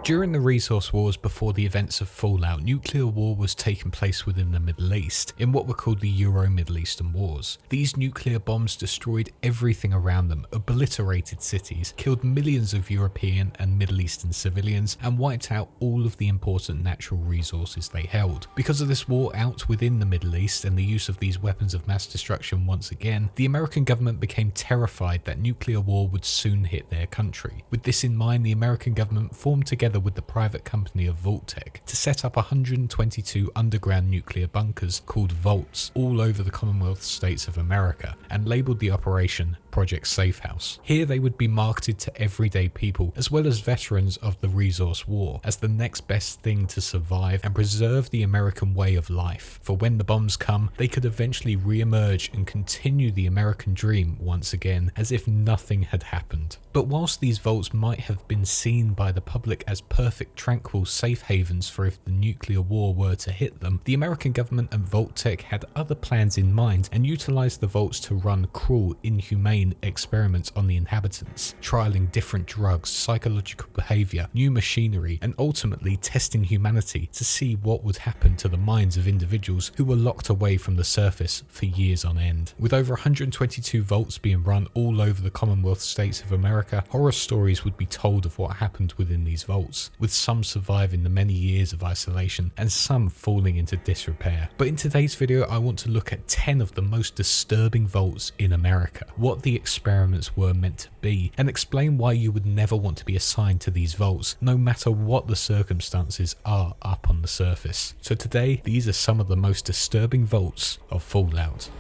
During the resource wars before the events of Fallout, nuclear war was taking place within the Middle East, in what were called the Euro-Middle Eastern Wars. These nuclear bombs destroyed everything around them, obliterated cities, killed millions of European and Middle Eastern civilians, and wiped out all of the important natural resources they held. Because of this war out within the Middle East and the use of these weapons of mass destruction once again, the American government became terrified that nuclear war would soon hit their country. With this in mind, the American government formed together with the private company of Vault-Tec to set up 122 underground nuclear bunkers called vaults all over the Commonwealth States of America, and labelled the operation Project Safe House. Here they would be marketed to everyday people as well as veterans of the resource war as the next best thing to survive and preserve the American way of life. For when the bombs come, they could eventually re-emerge and continue the American dream once again as if nothing had happened. But whilst these vaults might have been seen by the public as perfect, tranquil safe havens for if the nuclear war were to hit them, the American government and Vault-Tec had other plans in mind and utilised the vaults to run cruel, inhumane experiments on the inhabitants, trialling different drugs, psychological behaviour, new machinery, and ultimately testing humanity to see what would happen to the minds of individuals who were locked away from the surface for years on end. With over 122 vaults being run all over the Commonwealth States of America, horror stories would be told of what happened within these vaults, with some surviving the many years of isolation and some falling into disrepair. But in today's video, I want to look at 10 of the most disturbing vaults in America, what the experiments were meant to be, and explain why you would never want to be assigned to these vaults, no matter what the circumstances are up on the surface. So today, these are some of the most disturbing vaults of Fallout.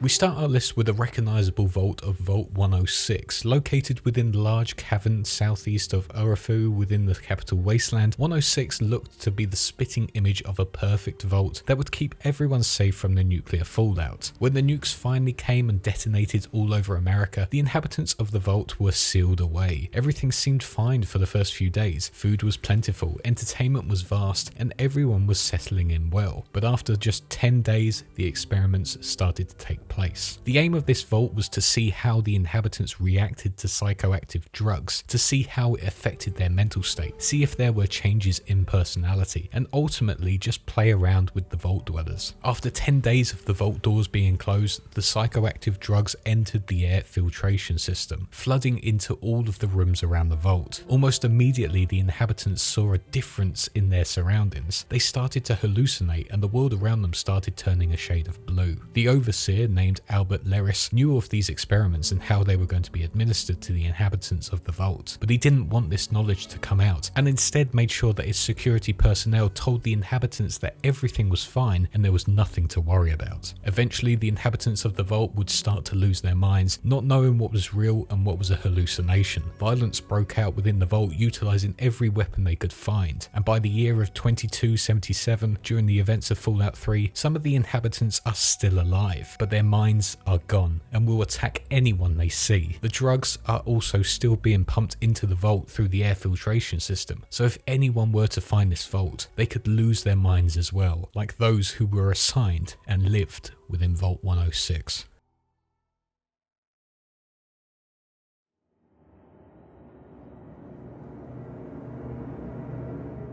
We start our list with a recognisable vault of Vault 106, located within the large cavern southeast of Oahu within the capital wasteland. 106 looked to be the spitting image of a perfect vault that would keep everyone safe from the nuclear fallout. When the nukes finally came and detonated all over America, the inhabitants of the vault were sealed away. Everything seemed fine for the first few days. Food was plentiful, entertainment was vast, and everyone was settling in well. But after just 10 days, the experiments started to take place. The aim of this vault was to see how the inhabitants reacted to psychoactive drugs, to see how it affected their mental state, see if there were changes in personality, and ultimately just play around with the vault dwellers. After 10 days of the vault doors being closed, the psychoactive drugs entered the air filtration system, flooding into all of the rooms around the vault. Almost immediately, the inhabitants saw a difference in their surroundings. They started to hallucinate, and the world around them started turning a shade of blue. The overseer, named Albert Leris, knew of these experiments and how they were going to be administered to the inhabitants of the vault, but he didn't want this knowledge to come out, and instead made sure that his security personnel told the inhabitants that everything was fine and there was nothing to worry about. Eventually, the inhabitants of the vault would start to lose their minds, not knowing what was real and what was a hallucination. Violence broke out within the vault, utilizing every weapon they could find, and by the year of 2277, during the events of Fallout 3, some of the inhabitants are still alive, but their minds are gone and will attack anyone they see. The drugs are also still being pumped into the vault through the air filtration system, so if anyone were to find this vault, they could lose their minds as well, like those who were assigned and lived within Vault 106.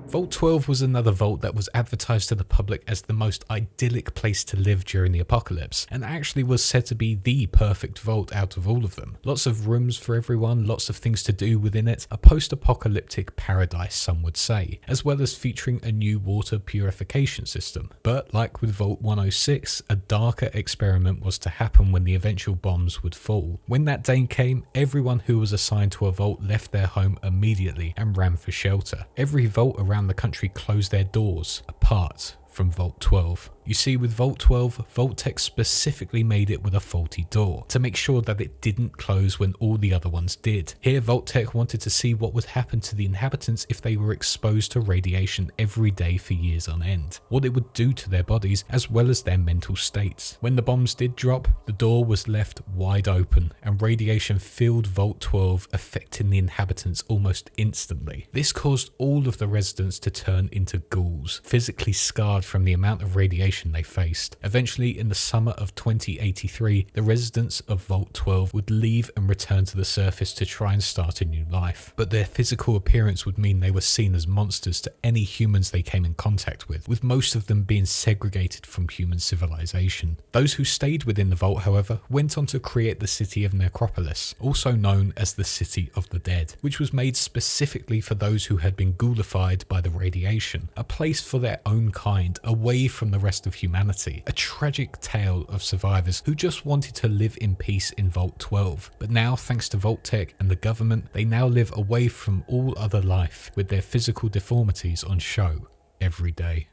Vault 12 was another vault that was advertised to the public as the most idyllic place to live during the apocalypse, and actually was said to be the perfect vault out of all of them. Lots of rooms for everyone, lots of things to do within it, a post-apocalyptic paradise some would say, as well as featuring a new water purification system. But like with Vault 106, a darker experiment was to happen when the eventual bombs would fall. When that day came, everyone who was assigned to a vault left their home immediately and ran for shelter. Every vault around the country closed their doors, apart from Vault 12. You see, with Vault 12, Vault-Tec specifically made it with a faulty door to make sure that it didn't close when all the other ones did. Here, Vault-Tec wanted to see what would happen to the inhabitants if they were exposed to radiation every day for years on end, what it would do to their bodies as well as their mental states. When the bombs did drop, the door was left wide open and radiation filled Vault 12, affecting the inhabitants almost instantly. This caused all of the residents to turn into ghouls, physically scarred from the amount of radiation they faced. Eventually, in the summer of 2083, the residents of Vault 12 would leave and return to the surface to try and start a new life, but their physical appearance would mean they were seen as monsters to any humans they came in contact with most of them being segregated from human civilization. Those who stayed within the vault, however, went on to create the city of Necropolis, also known as the City of the Dead, which was made specifically for those who had been ghoulified by the radiation, a place for their own kind away from the rest of humanity, a tragic tale of survivors who just wanted to live in peace in Vault 12. But now, thanks to Vault-Tec and the government, they now live away from all other life with their physical deformities on show every day.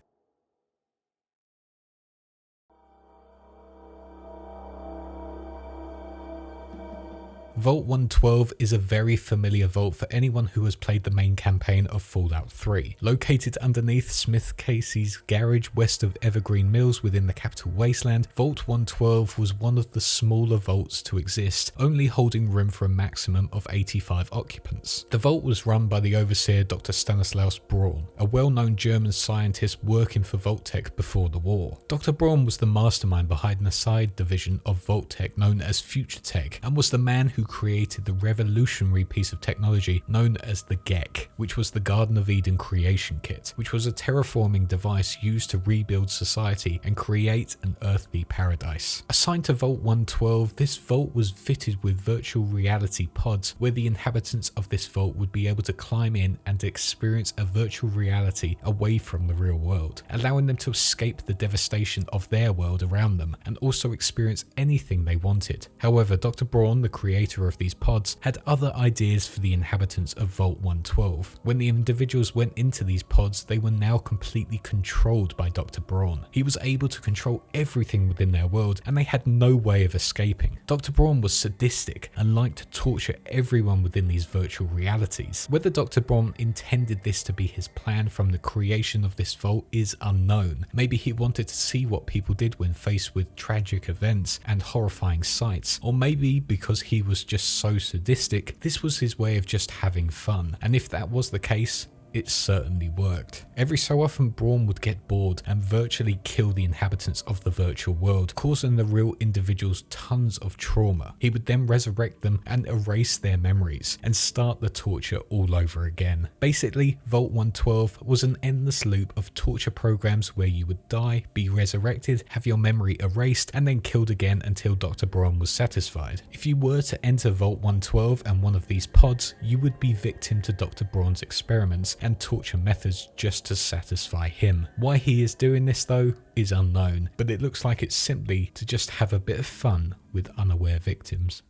Vault 112 is a very familiar vault for anyone who has played the main campaign of Fallout 3. Located underneath Smith Casey's garage west of Evergreen Mills within the Capital Wasteland, Vault 112 was one of the smaller vaults to exist, only holding room for a maximum of 85 occupants. The vault was run by the overseer Dr. Stanislaus Braun, a well-known German scientist working for Vault-Tec before the war. Dr. Braun was the mastermind behind the side division of Vault-Tec known as Future Tech, and was the man who created the revolutionary piece of technology known as the GECK, which was the Garden of Eden creation kit, which was a terraforming device used to rebuild society and create an earthly paradise. Assigned to Vault 112, this vault was fitted with virtual reality pods where the inhabitants of this vault would be able to climb in and experience a virtual reality away from the real world, allowing them to escape the devastation of their world around them and also experience anything they wanted. However, Dr. Braun, the creator of these pods, had other ideas for the inhabitants of Vault 112. When the individuals went into these pods, they were now completely controlled by Dr. Braun. He was able to control everything within their world and they had no way of escaping. Dr. Braun was sadistic and liked to torture everyone within these virtual realities. Whether Dr. Braun intended this to be his plan from the creation of this vault is unknown. Maybe he wanted to see what people did when faced with tragic events and horrifying sights, or maybe because he was just so sadistic, this was his way of just having fun. And if that was the case, it certainly worked. Every so often, Braun would get bored and virtually kill the inhabitants of the virtual world, causing the real individuals tons of trauma. He would then resurrect them and erase their memories and start the torture all over again. Basically, Vault 112 was an endless loop of torture programs where you would die, be resurrected, have your memory erased, and then killed again until Dr. Braun was satisfied. If you were to enter Vault 112 and one of these pods, you would be victim to Dr. Braun's experiments and torture methods just to satisfy him. Why he is doing this though is unknown, but it looks like it's simply to just have a bit of fun with unaware victims.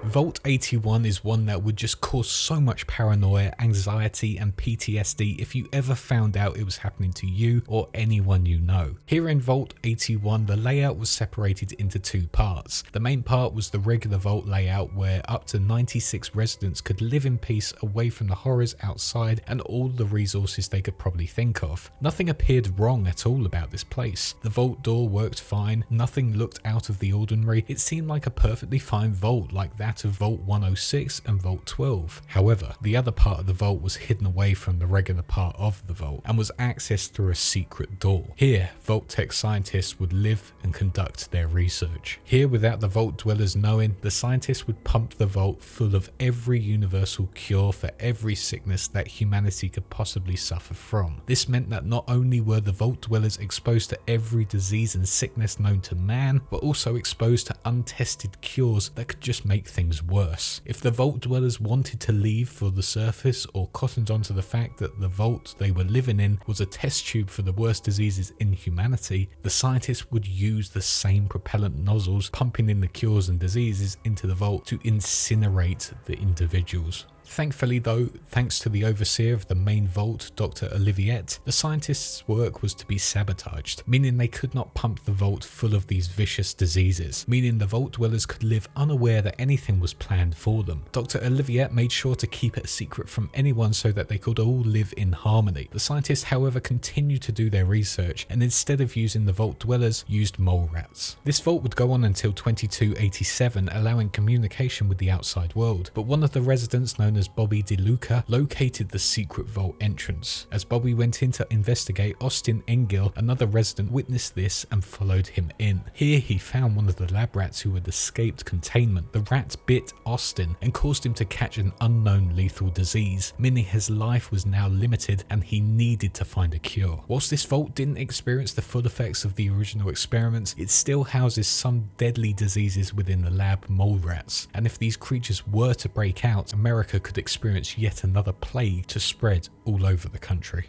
Vault 81 is one that would just cause so much paranoia, anxiety and PTSD if you ever found out it was happening to you or anyone you know. Here in Vault 81, the layout was separated into two parts. The main part was the regular vault layout where up to 96 residents could live in peace away from the horrors outside and all the resources they could probably think of. Nothing appeared wrong at all about this place. The vault door worked fine, nothing looked out of the ordinary. It seemed like a perfectly fine vault like that of Vault 106 and Vault 12. However, the other part of the vault was hidden away from the regular part of the vault and was accessed through a secret door. Here, Vault-Tec scientists would live and conduct their research. Here, without the vault dwellers knowing, the scientists would pump the vault full of every universal cure for every sickness that humanity could possibly suffer from. This meant that not only were the vault dwellers exposed to every disease and sickness known to man, but also exposed to untested cures that could just make things worse. If the vault dwellers wanted to leave for the surface or cottoned onto the fact that the vault they were living in was a test tube for the worst diseases in humanity, the scientists would use the same propellant nozzles pumping in the cures and diseases into the vault to incinerate the individuals. Thankfully though, thanks to the overseer of the main vault, Dr. Oliviet, the scientists' work was to be sabotaged, meaning they could not pump the vault full of these vicious diseases, meaning the vault dwellers could live unaware that anything was planned for them. Dr. Oliviet made sure to keep it a secret from anyone so that they could all live in harmony. The scientists, however, continued to do their research, and instead of using the vault dwellers, used mole rats. This vault would go on until 2287, allowing communication with the outside world, but one of the residents, known as Bobby DeLuca, located the secret vault entrance. As Bobby went in to investigate, Austin Engel, another resident, witnessed this and followed him in. Here he found one of the lab rats who had escaped containment. The rat bit Austin and caused him to catch an unknown lethal disease, meaning his life was now limited and he needed to find a cure. Whilst this vault didn't experience the full effects of the original experiments, it still houses some deadly diseases within the lab mole rats, and if these creatures were to break out, America could experience yet another plague to spread all over the country.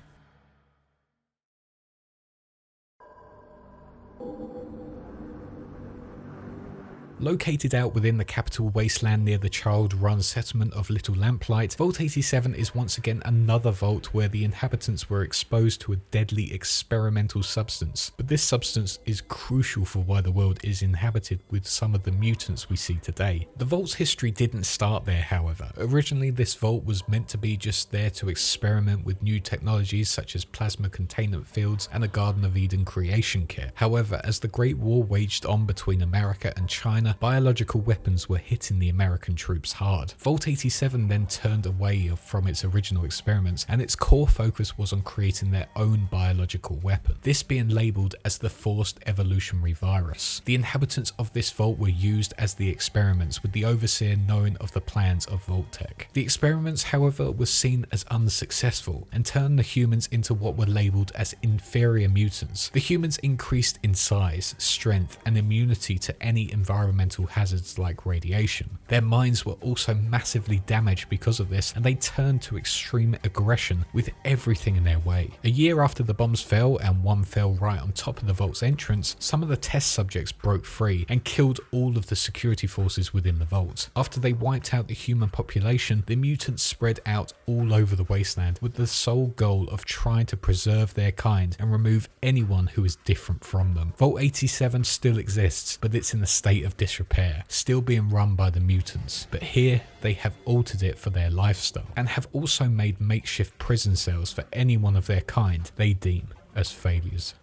Located out within the capital wasteland near the child-run settlement of Little Lamplight, Vault 87 is once again another vault where the inhabitants were exposed to a deadly experimental substance. But this substance is crucial for why the world is inhabited with some of the mutants we see today. The vault's history didn't start there, however. Originally, this vault was meant to be just there to experiment with new technologies such as plasma containment fields and a Garden of Eden creation kit. However, as the Great War waged on between America and China, biological weapons were hitting the American troops hard. Vault 87 then turned away from its original experiments, and its core focus was on creating their own biological weapon, this being labelled as the Forced Evolutionary Virus. The inhabitants of this vault were used as the experiments, with the overseer knowing of the plans of Vault-Tec. The experiments, however, were seen as unsuccessful and turned the humans into what were labelled as inferior mutants. The humans increased in size, strength, and immunity to any environmental hazards like radiation. Their minds were also massively damaged because of this, and they turned to extreme aggression with everything in their way. A year after the bombs fell, and one fell right on top of the vault's entrance, some of the test subjects broke free and killed all of the security forces within the vault. After they wiped out the human population, the mutants spread out all over the wasteland with the sole goal of trying to preserve their kind and remove anyone who is different from them. Vault 87 still exists, but it's in a state of disrepair, still being run by the mutants, but here they have altered it for their lifestyle and have also made makeshift prison cells for anyone of their kind they deem as failures.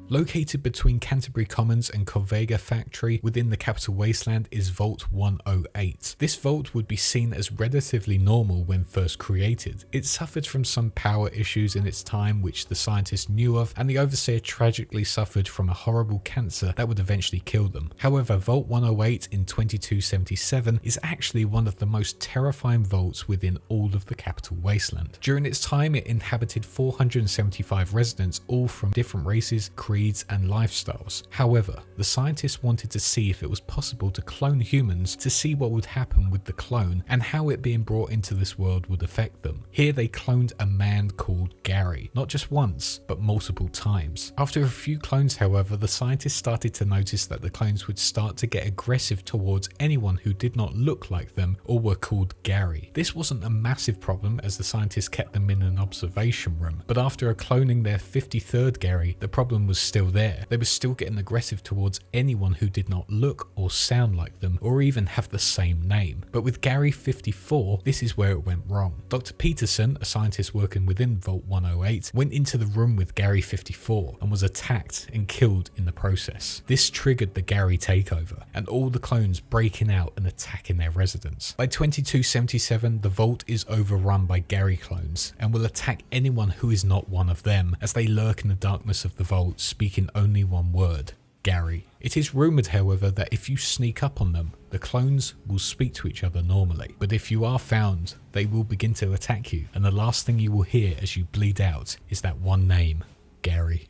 Located between Canterbury Commons and Corvega Factory within the capital wasteland is Vault 108. This vault would be seen as relatively normal when first created. It suffered from some power issues in its time which the scientists knew of, and the overseer tragically suffered from a horrible cancer that would eventually kill them. However, Vault 108 in 2277 is actually one of the most terrifying vaults within all of the capital wasteland. During its time, it inhabited 475 residents, all from different races, creeds, and lifestyles. However, the scientists wanted to see if it was possible to clone humans to see what would happen with the clone and how it being brought into this world would affect them. Here they cloned a man called Gary, not just once, but multiple times. After a few clones, however, the scientists started to notice that the clones would start to get aggressive towards anyone who did not look like them or were called Gary. This wasn't a massive problem as the scientists kept them in an observation room, but after cloning their 53rd Gary, the problem was still there. They were still getting aggressive towards anyone who did not look or sound like them or even have the same name. But with Gary 54, this is where it went wrong. Dr. Peterson, a scientist working within Vault 108, went into the room with Gary 54 and was attacked and killed in the process. This triggered the Gary takeover and all the clones breaking out and attacking their residents. By 2277, the vault is overrun by Gary clones and will attack anyone who is not one of them as they lurk in the darkness of the vault, speaking only one word: Gary. It is rumoured, however, that if you sneak up on them, the clones will speak to each other normally, but if you are found, they will begin to attack you, and the last thing you will hear as you bleed out is that one name: Gary.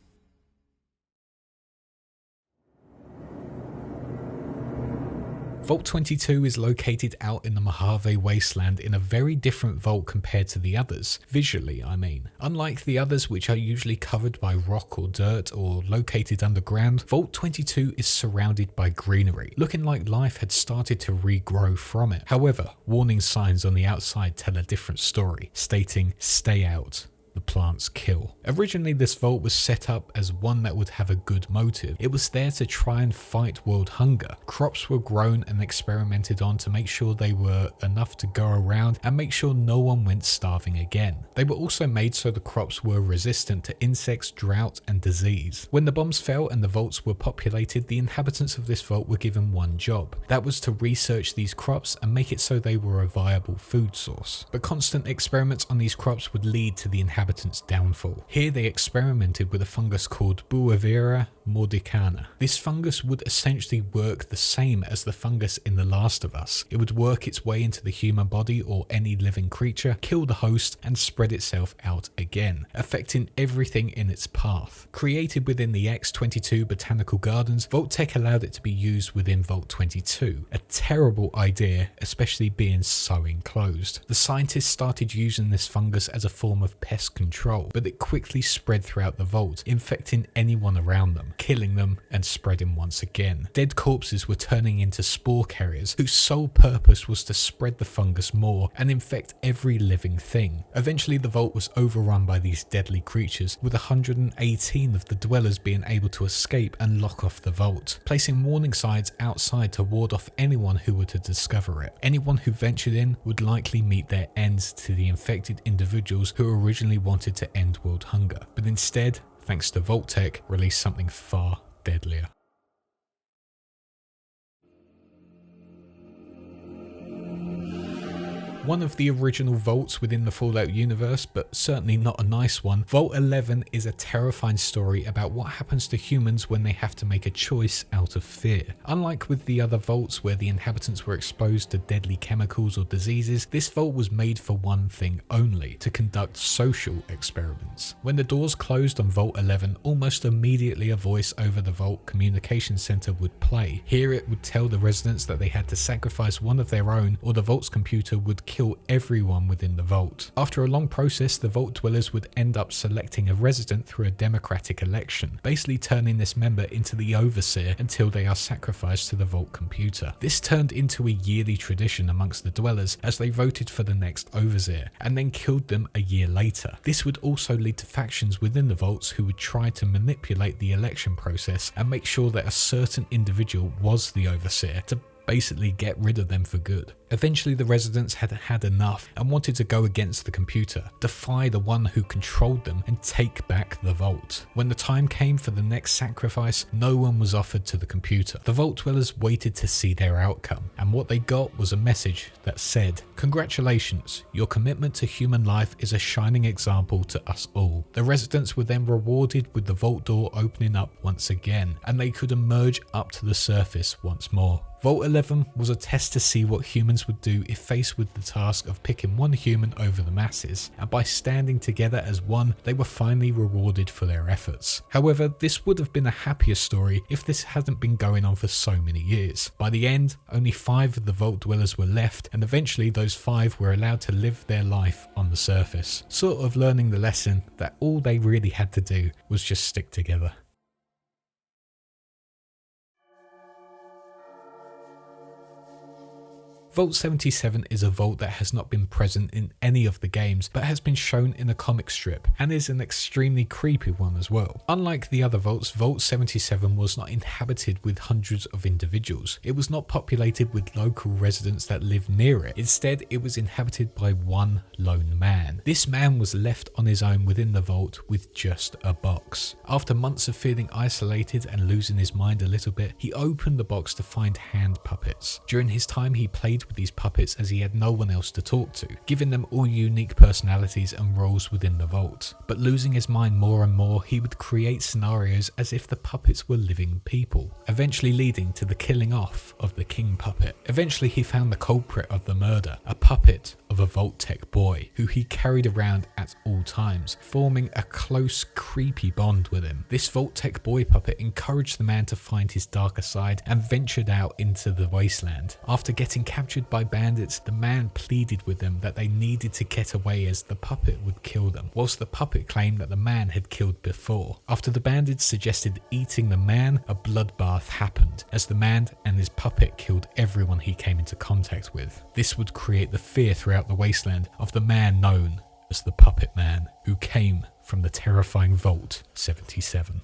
Vault 22 is located out in the Mojave Wasteland in a very different vault compared to the others, visually I mean. Unlike the others, which are usually covered by rock or dirt or located underground, Vault 22 is surrounded by greenery, looking like life had started to regrow from it. However, warning signs on the outside tell a different story, stating "Stay out. The plants kill." Originally, this vault was set up as one that would have a good motive. It was there to try and fight world hunger. Crops were grown and experimented on to make sure they were enough to go around and make sure no one went starving again. They were also made so the crops were resistant to insects, drought, and disease. When the bombs fell and the vaults were populated, the inhabitants of this vault were given one job. That was to research these crops and make it so they were a viable food source. But constant experiments on these crops would lead to the inhabitants' downfall. Here they experimented with a fungus called Buivera mordicana. This fungus would essentially work the same as the fungus in The Last of Us. It would work its way into the human body or any living creature, kill the host, and spread itself out again, affecting everything in its path. Created within the X-22 Botanical Gardens, Vault-Tec allowed it to be used within Vault 22. A terrible idea, especially being so enclosed. The scientists started using this fungus as a form of pest control, but it quickly spread throughout the vault, infecting anyone around them, killing them and spreading once again. Dead corpses were turning into spore carriers whose sole purpose was to spread the fungus more and infect every living thing. Eventually the vault was overrun by these deadly creatures, with 118 of the dwellers being able to escape and lock off the vault, placing warning signs outside to ward off anyone who were to discover it. Anyone who ventured in would likely meet their ends to the infected individuals who originally wanted to end world hunger, but instead, thanks to Vault-Tec, released something far deadlier. One of the original vaults within the Fallout universe, but certainly not a nice one, Vault 11 is a terrifying story about what happens to humans when they have to make a choice out of fear. Unlike with the other vaults where the inhabitants were exposed to deadly chemicals or diseases, this vault was made for one thing only: to conduct social experiments. When the doors closed on Vault 11, almost immediately a voice over the vault communication center would play. Here it would tell the residents that they had to sacrifice one of their own or the vault's computer would kill everyone within the vault. After a long process, the vault dwellers would end up selecting a resident through a democratic election, basically turning this member into the overseer until they are sacrificed to the vault computer. This turned into a yearly tradition amongst the dwellers as they voted for the next overseer and then killed them a year later. This would also lead to factions within the vaults who would try to manipulate the election process and make sure that a certain individual was the overseer to basically get rid of them for good. Eventually the residents had had enough and wanted to go against the computer, defy the one who controlled them and take back the vault. When the time came for the next sacrifice, no one was offered to the computer. The vault dwellers waited to see their outcome, and what they got was a message that said, "Congratulations, your commitment to human life is a shining example to us all." The residents were then rewarded with the vault door opening up once again, and they could emerge up to the surface once more. Vault 11 was a test to see what humans would do if faced with the task of picking one human over the masses, and by standing together as one, they were finally rewarded for their efforts. However, this would have been a happier story if this hadn't been going on for so many years. By the end, only 5 of the vault dwellers were left, and eventually those 5 were allowed to live their life on the surface, sort of learning the lesson that all they really had to do was just stick together. Vault 77 is a vault that has not been present in any of the games, but has been shown in a comic strip, and is an extremely creepy one as well. Unlike the other vaults, Vault 77 was not inhabited with hundreds of individuals. It was not populated with local residents that lived near it. Instead, it was inhabited by one lone man. This man was left on his own within the vault with just a box. After months of feeling isolated and losing his mind a little bit, he opened the box to find hand puppets. During his time, he played with these puppets as he had no one else to talk to, giving them all unique personalities and roles within the vault. But losing his mind more and more, he would create scenarios as if the puppets were living people, eventually leading to the killing off of the king puppet. Eventually he found the culprit of the murder, a puppet of a Vault-Tec boy, who he carried around at all times, forming a close, creepy bond with him. This Vault-Tec boy puppet encouraged the man to find his darker side and ventured out into the wasteland. After getting captured by bandits, the man pleaded with them that they needed to get away as the puppet would kill them, whilst the puppet claimed that the man had killed before. After the bandits suggested eating the man, a bloodbath happened, as the man and his puppet killed everyone he came into contact with. This would create the fear throughout the wasteland of the man known as the Puppet Man, who came from the terrifying Vault 77.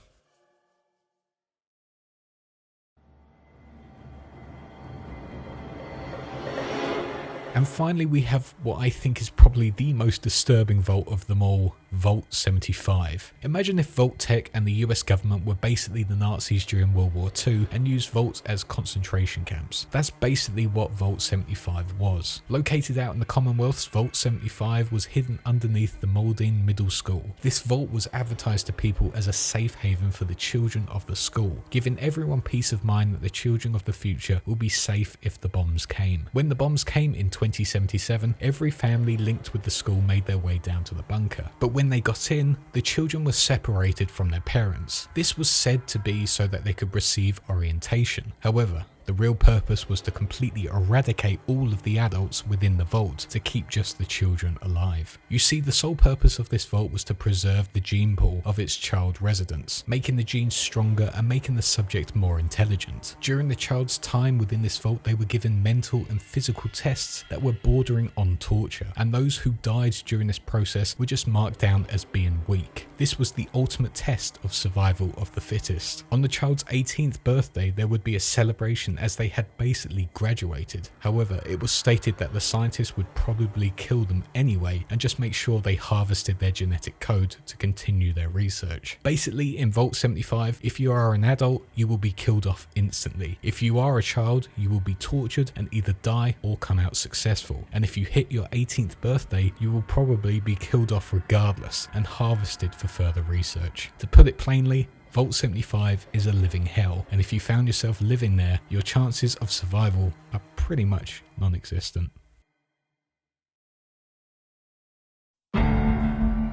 And finally, we have what I think is probably the most disturbing vault of them all, Vault 75. Imagine if Vault-Tec and the US government were basically the Nazis during World War II and used vaults as concentration camps. That's basically what Vault 75 was. Located out in the Commonwealths, Vault 75 was hidden underneath the Maldine Middle School. This vault was advertised to people as a safe haven for the children of the school, giving everyone peace of mind that the children of the future will be safe if the bombs came. When the bombs came in 2077, every family linked with the school made their way down to the bunker. But when they got in, the children were separated from their parents. This was said to be so that they could receive orientation. However, the real purpose was to completely eradicate all of the adults within the vault to keep just the children alive. You see, the sole purpose of this vault was to preserve the gene pool of its child residents, making the genes stronger and making the subject more intelligent. During the child's time within this vault, they were given mental and physical tests that were bordering on torture, and those who died during this process were just marked down as being weak. This was the ultimate test of survival of the fittest. On the child's 18th birthday, there would be a celebration as they had basically graduated. However, it was stated that the scientists would probably kill them anyway and just make sure they harvested their genetic code to continue their research. Basically, in Vault 75, if you are an adult, you will be killed off instantly. If you are a child, you will be tortured and either die or come out successful. And if you hit your 18th birthday, you will probably be killed off regardless and harvested for further research. To put it plainly, Vault 75 is a living hell, and if you found yourself living there, your chances of survival are pretty much non-existent.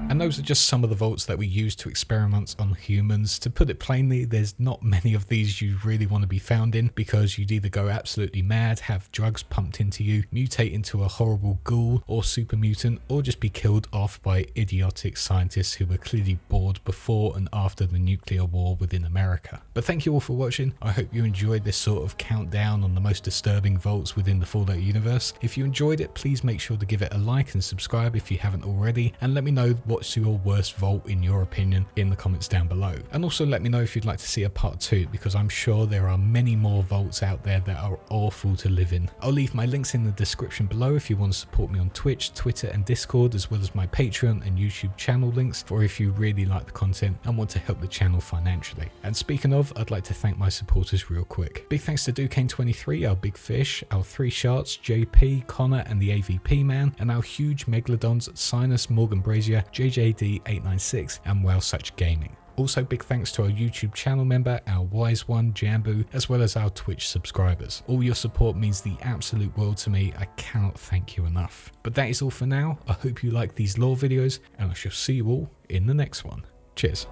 And those are just some of the vaults that we use to experiment on humans. To put it plainly, there's not many of these you really want to be found in, because you'd either go absolutely mad, have drugs pumped into you, mutate into a horrible ghoul or super mutant, or just be killed off by idiotic scientists who were clearly bored before and after the nuclear war within America. But thank you all for watching. I hope you enjoyed this sort of countdown on the most disturbing vaults within the Fallout universe. If you enjoyed it, please make sure to give it a like and subscribe if you haven't already, and let me know what's your worst vault in your opinion in the comments down below. And also let me know if you'd like to see a part 2, because I'm sure there are many more vaults out there that are awful to live in. I'll leave my links in the description below if you want to support me on Twitch, Twitter and Discord, as well as my Patreon and YouTube channel links for if you really like the content and want to help the channel financially. And speaking of, I'd like to thank my supporters real quick. Big thanks to Duquesne23, our big fish, our 3 Sharts, JP, Connor and the AVP man, and our huge megalodons Sinus, Morgan Brazier, JJD896 and Well Such Gaming. Also big thanks to our YouTube channel member, our Wise One, Jambu, as well as our Twitch subscribers. All your support means the absolute world to me. I cannot thank you enough. But that is all for now. I hope you like these lore videos, and I shall see you all in the next one. Cheers.